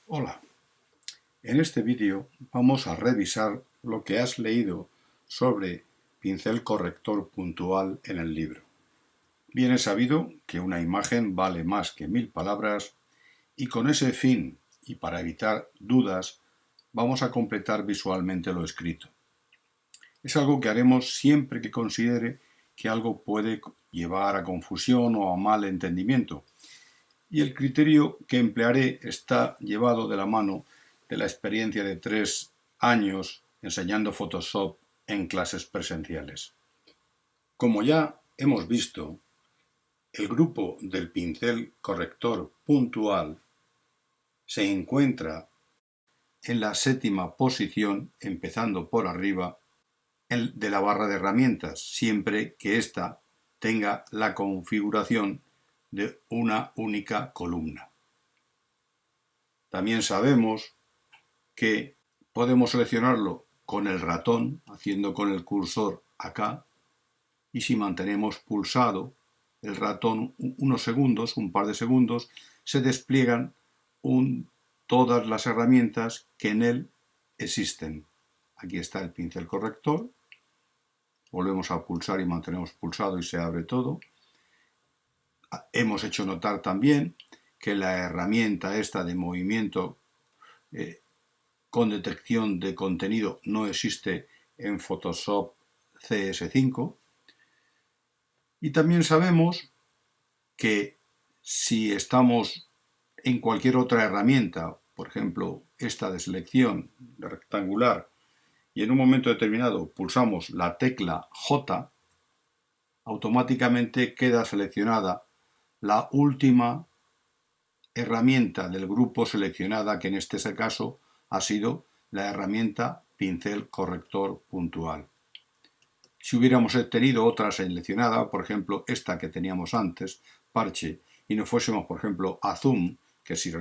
Hola, en este vídeo vamos a revisar lo que has leído sobre pincel corrector puntual en el libro. Bien es sabido que una imagen vale más que 1000 palabras y con ese fin y para evitar dudas vamos a completar visualmente lo escrito. Es algo que haremos siempre que considere que algo puede llevar a confusión o a mal entendimiento. Y el criterio que emplearé está llevado de la mano de la experiencia de 3 años enseñando Photoshop en clases presenciales. Como ya hemos visto, el grupo del pincel corrector puntual se encuentra en la 7ª posición, empezando por arriba, de la barra de herramientas, siempre que ésta tenga la configuración de una única columna. También sabemos que podemos seleccionarlo con el ratón, haciendo con el cursor acá, y si mantenemos pulsado el ratón unos segundos, un par de segundos, se despliegan todas las herramientas que en él existen. Aquí está el pincel corrector, volvemos a pulsar y mantenemos pulsado y se abre todo. Hemos hecho notar también que la herramienta esta de movimiento con detección de contenido no existe en Photoshop CS5. Y también sabemos que si estamos en cualquier otra herramienta, por ejemplo esta de selección de rectangular, y en un momento determinado pulsamos la tecla J, automáticamente queda seleccionada la última herramienta del grupo seleccionada, que en este caso ha sido la herramienta pincel corrector puntual. Si hubiéramos tenido otra seleccionada, por ejemplo esta que teníamos antes, parche, y nos fuésemos por ejemplo a zoom, que si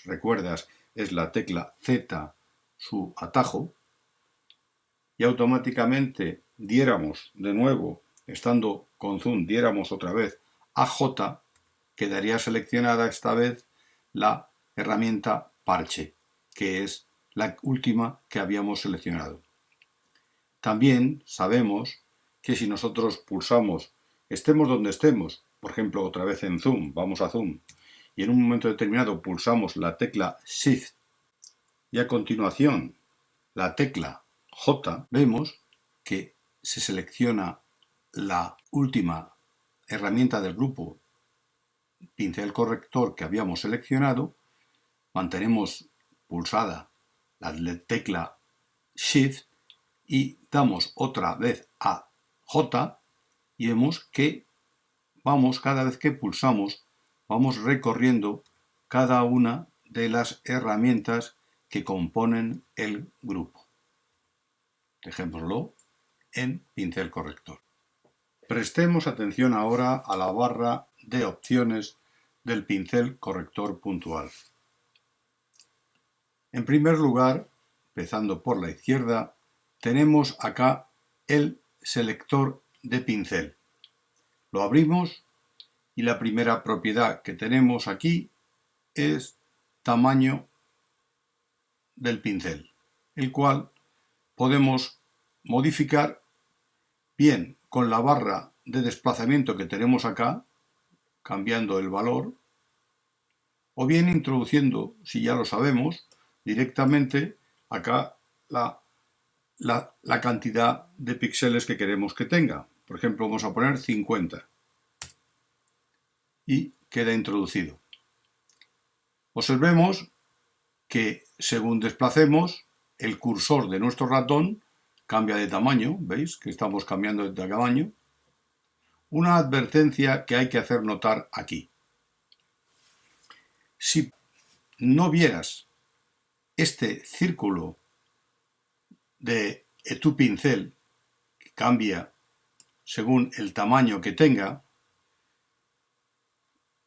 recuerdas es la tecla Z, su atajo, y automáticamente diéramos de nuevo, estando con zoom, diéramos otra vez a J, quedaría seleccionada esta vez la herramienta parche, que es la última que habíamos seleccionado. También sabemos que si nosotros pulsamos, estemos donde estemos, por ejemplo otra vez en zoom, vamos a zoom, y en un momento determinado pulsamos la tecla Shift y a continuación la tecla J, vemos que se selecciona la última herramienta del grupo pincel corrector que habíamos seleccionado, mantenemos pulsada la tecla Shift y damos otra vez a J y vemos que cada vez que pulsamos, vamos recorriendo cada una de las herramientas que componen el grupo. Dejémoslo en pincel corrector. Prestemos atención ahora a la barra de opciones del pincel corrector puntual. En primer lugar, empezando por la izquierda, tenemos acá el selector de pincel. Lo abrimos y la primera propiedad que tenemos aquí es tamaño del pincel, el cual podemos modificar bien con la barra de desplazamiento que tenemos acá, cambiando el valor, o bien introduciendo, si ya lo sabemos, directamente acá la cantidad de píxeles que queremos que tenga. Por ejemplo, vamos a poner 50 y queda introducido. Observemos que según desplacemos, el cursor de nuestro ratón cambia de tamaño, ¿veis? Que estamos cambiando de tamaño. Una advertencia que hay que hacer notar aquí. Si no vieras este círculo de tu pincel, que cambia según el tamaño que tenga,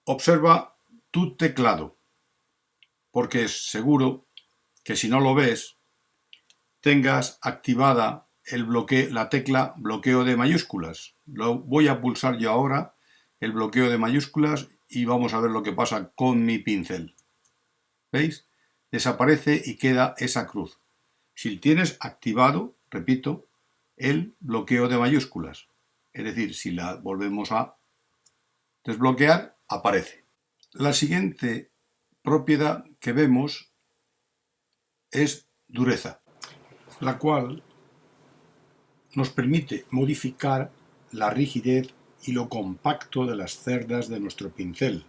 observa tu teclado, porque es seguro que si no lo ves, tengas activada la tecla bloqueo de mayúsculas. Lo voy a pulsar yo ahora, el bloqueo de mayúsculas, y vamos a ver lo que pasa con mi pincel. ¿Veis? desaparece y queda esa cruz. Si tienes activado, repito, el bloqueo de mayúsculas, es decir, si la volvemos a desbloquear, aparece. La siguiente propiedad que vemos es dureza, la cual nos permite modificar la rigidez y lo compacto de las cerdas de nuestro pincel.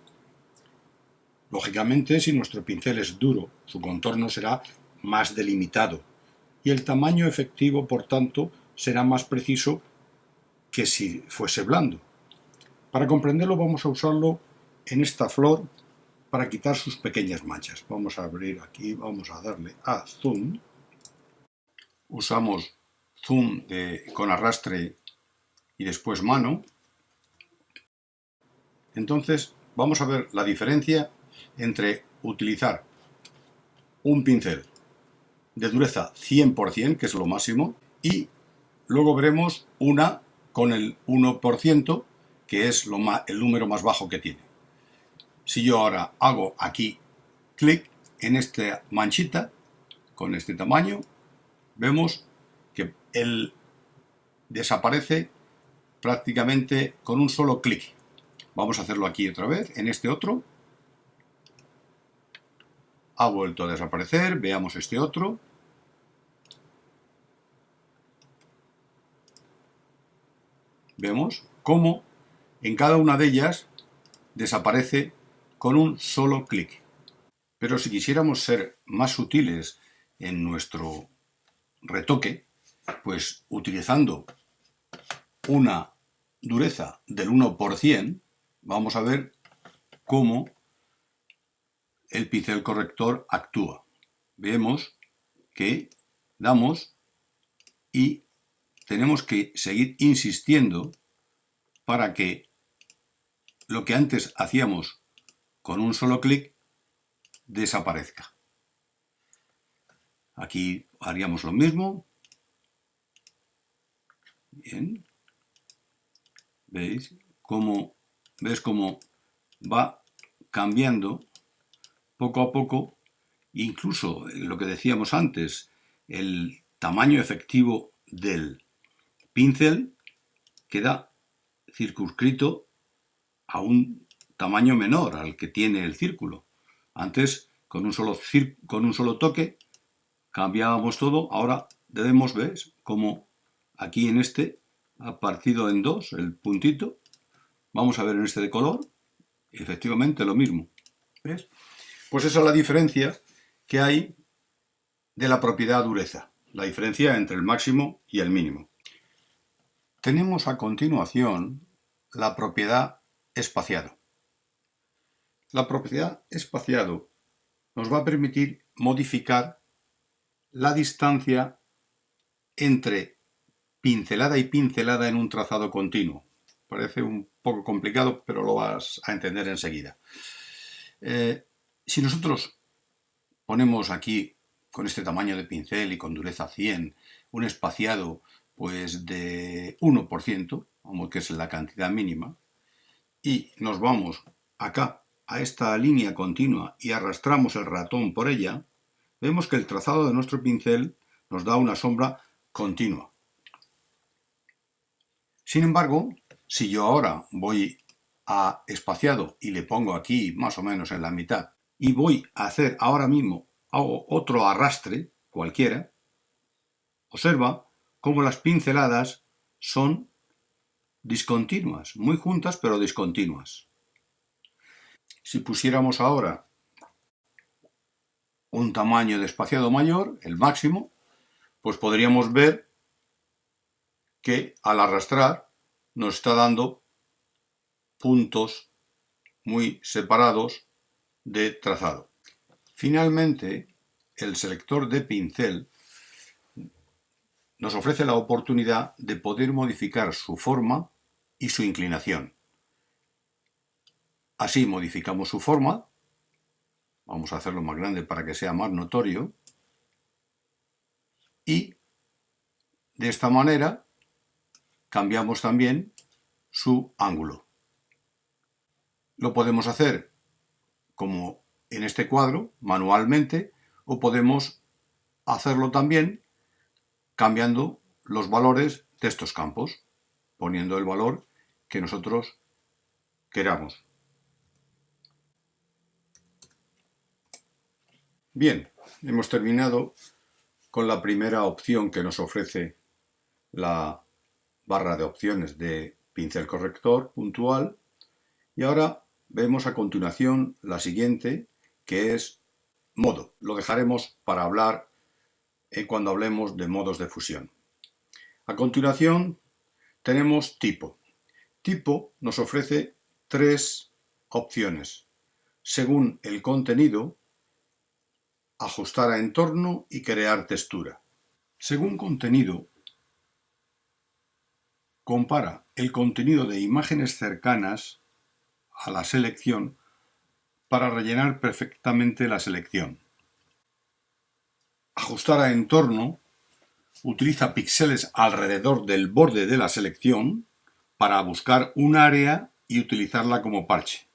Lógicamente, si nuestro pincel es duro, su contorno será más delimitado y el tamaño efectivo, por tanto, será más preciso que si fuese blando. Para comprenderlo vamos a usarlo en esta flor para quitar sus pequeñas manchas. Vamos a abrir aquí, vamos a darle a zoom. Usamos zoom con arrastre y después mano. Entonces vamos a ver la diferencia entre utilizar un pincel de dureza 100%, que es lo máximo, y luego veremos una con el 1%, que es el número más bajo que tiene. Si yo ahora hago aquí clic en esta manchita con este tamaño, vemos que él desaparece prácticamente con un solo clic. Vamos a hacerlo aquí otra vez, en este otro. Ha vuelto a desaparecer, veamos este otro. Vemos cómo en cada una de ellas desaparece con un solo clic. Pero si quisiéramos ser más sutiles en nuestro retoque, pues utilizando una dureza del 1%, vamos a ver cómo el pincel corrector actúa. Vemos que damos y tenemos que seguir insistiendo para que lo que antes hacíamos con un solo clic desaparezca. Aquí haríamos lo mismo. Bien. ¿Ves cómo va cambiando poco a poco? Incluso lo que decíamos antes, el tamaño efectivo del pincel queda circunscrito a un tamaño menor al que tiene el círculo. Antes, con un solo toque, cambiábamos todo. Ahora debemos ver cómo aquí en este ha partido en dos el puntito. Vamos a ver en este de color, efectivamente lo mismo. ¿Ves? Pues esa es la diferencia que hay de la propiedad dureza, la diferencia entre el máximo y el mínimo. Tenemos a continuación la propiedad espaciado. La propiedad espaciado nos va a permitir modificar la distancia entre pincelada y pincelada en un trazado continuo. Parece un poco complicado, pero lo vas a entender enseguida. Si nosotros ponemos aquí, con este tamaño de pincel y con dureza 100, un espaciado pues de 1%, como que es la cantidad mínima, y nos vamos acá a esta línea continua y arrastramos el ratón por ella, vemos que el trazado de nuestro pincel nos da una sombra continua. Sin embargo, si yo ahora voy a espaciado y le pongo aquí más o menos en la mitad y voy a hacer ahora mismo hago otro arrastre cualquiera, observa cómo las pinceladas son discontinuas, muy juntas pero discontinuas. Si pusiéramos ahora un tamaño de espaciado mayor, el máximo, pues podríamos ver que al arrastrar nos está dando puntos muy separados de trazado. Finalmente, el selector de pincel nos ofrece la oportunidad de poder modificar su forma y su inclinación. Así modificamos su forma. Vamos a hacerlo más grande para que sea más notorio. Y de esta manera cambiamos también su ángulo. Lo podemos hacer como en este cuadro, manualmente, o podemos hacerlo también cambiando los valores de estos campos, poniendo el valor que nosotros queramos. Bien, hemos terminado con la primera opción que nos ofrece la barra de opciones de pincel corrector puntual, y ahora vemos a continuación la siguiente, que es modo. Lo dejaremos para hablar cuando hablemos de modos de fusión. A continuación tenemos tipo. Tipo nos ofrece tres opciones. Según el contenido, ajustar a entorno y crear textura. Según contenido, compara el contenido de imágenes cercanas a la selección para rellenar perfectamente la selección. Ajustar a entorno utiliza píxeles alrededor del borde de la selección para buscar un área y utilizarla como parche.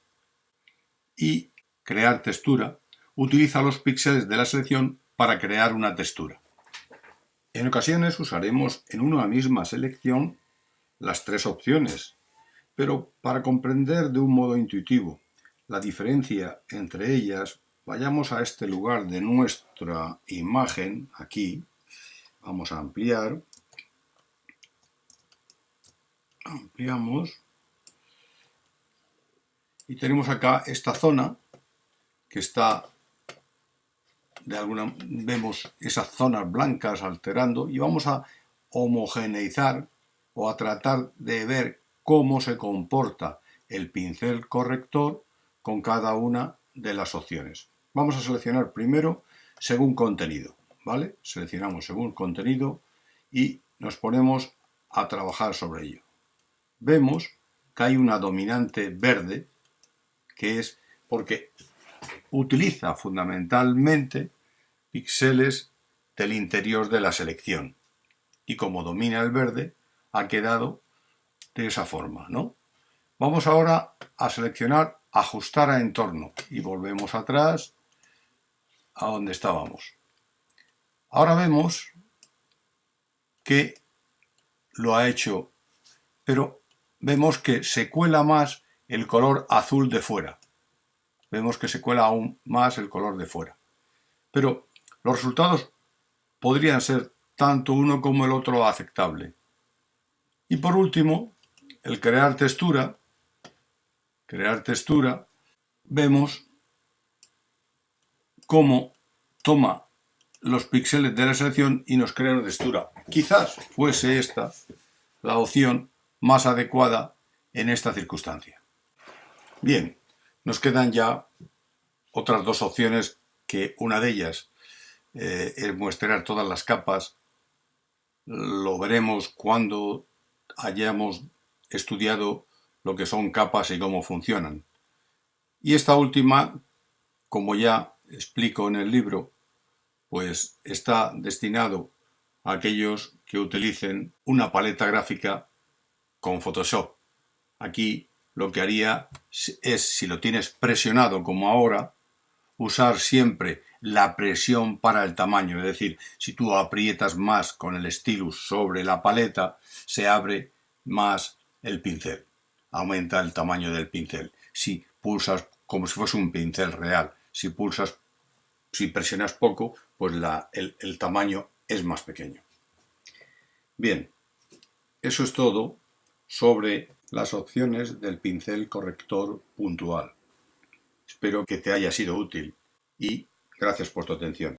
Y crear textura utiliza los píxeles de la selección para crear una textura. En ocasiones usaremos en una misma selección las tres opciones, pero para comprender de un modo intuitivo la diferencia entre ellas, vayamos a este lugar de nuestra imagen, aquí, vamos a ampliar, ampliamos, y tenemos acá esta zona que está, vemos esas zonas blancas alterando, y vamos a homogeneizar o a tratar de ver cómo se comporta el pincel corrector con cada una de las opciones. Vamos a seleccionar primero según contenido, ¿vale? Seleccionamos según contenido y nos ponemos a trabajar sobre ello. Vemos que hay una dominante verde, que es porque utiliza fundamentalmente píxeles del interior de la selección. Y como domina el verde, ha quedado de esa forma, ¿no? Vamos ahora a seleccionar ajustar a entorno y volvemos atrás a donde estábamos. Ahora vemos que lo ha hecho, pero vemos que se cuela más el color azul de fuera. Vemos que se cuela aún más el color de fuera. Pero los resultados podrían ser tanto uno como el otro aceptable. Y por último, el crear textura, vemos cómo toma los píxeles de la selección y nos crea una textura. Quizás fuese esta la opción más adecuada en esta circunstancia. Bien, nos quedan ya otras dos opciones, que una de ellas es muestrear todas las capas. Lo veremos cuando hayamos estudiado lo que son capas y cómo funcionan. Y esta última, como ya explico en el libro, pues está destinado a aquellos que utilicen una paleta gráfica con Photoshop. Aquí lo que haría es, si lo tienes presionado como ahora, usar siempre la presión para el tamaño. Es decir, si tú aprietas más con el stylus sobre la paleta, se abre más el pincel. Aumenta el tamaño del pincel. Si pulsas como si fuese un pincel real, si presionas poco, pues el tamaño es más pequeño. Bien, eso es todo sobre las opciones del pincel corrector puntual. Espero que te haya sido útil y gracias por tu atención.